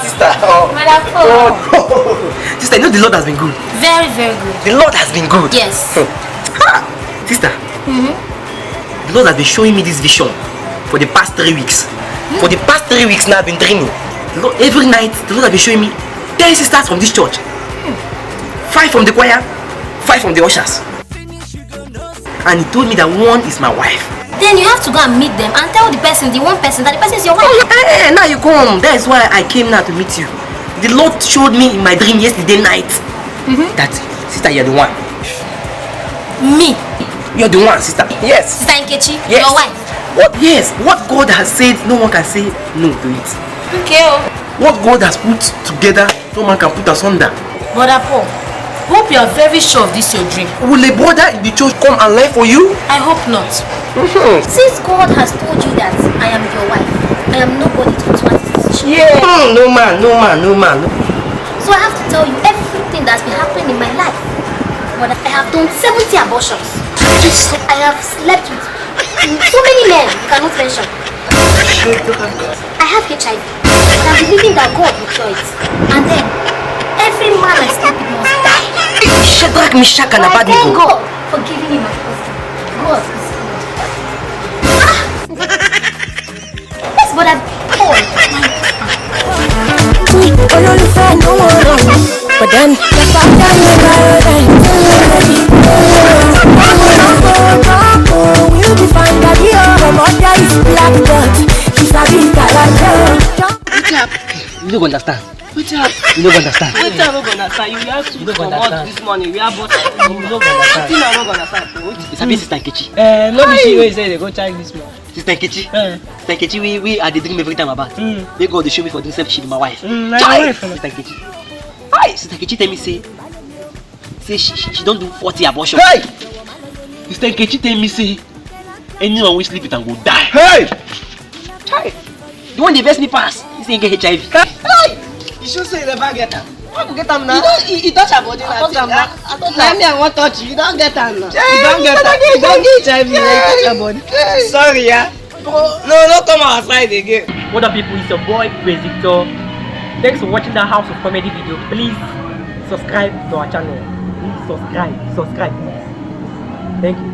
Sister. Oh. Sister, you know the Lord has been good. Very, very good. The Lord has been good. Yes. Sister. The Lord has been showing me this vision for the past 3 weeks. For the past 3 weeks now I've been dreaming. Every night the Lord has been showing me 10 sisters from this church. 5 from the choir, 5 from the ushers. And he told me that one is my wife. Then you have to go and meet them and tell the one person that the person is your wife. Hey, now you come. That is why I came now to meet you. The Lord showed me in my dream yesterday night that, sister, you're the one. Me? You're the one, sister. Yes. Sister Nkechi, yes. your wife? What? Yes. What God has said, no one can say no to it. Okay. What God has put together, no man can put asunder. Brother Paul, hope you are very sure of this your dream. Will a brother in the church come and lie for you? I hope not. Since God has told you that I am your wife, I am nobody to influence this decision. Yeah. No man. So I have to tell you everything that's been happening in my life. But I have done 70 abortions. I have slept with so many men you cannot mention. I have HIV. But I'm believing that God will cure it. And then every man I sleep with must die. Shadrach, Meshach, and But I thank Abednego. God for giving me my husband. God is good. Yes, but I'm poor. But then the fact that we'll be fine, daddy. Oh, mother is black, but she's a big character. You don't understand. What's up? You don't understand. What's up? You understand? You have to come out this morning. We have both. You don't understand. I don't understand. It's a bit Sister Nkechi. No be she wey say they go check this morning. Sister Nkechi. Sister Nkechi, we are the dream every time about. They go, they show me for themselves, she be my wife. My wife. Sister Nkechi. Hi, Sister Nkechi tell me say she don't do 40 abortions. Hey! Sister Nkechi tell me say anyone will sleep with and go die. Hey! Hi. The one they vex me pass. This thing get HIV. Hey! You should say you never get her. I go get them now. You touch her body now. I thought Now me I want touch you. You don't get her now. Hey, You don't get her. You don't get HIV. You touch her body. Sorry, yeah. No, come outside again. What up, people? It's your boy Praize. Thanks for watching that House of Comedy video. Please subscribe to our channel. Please subscribe. Thank you.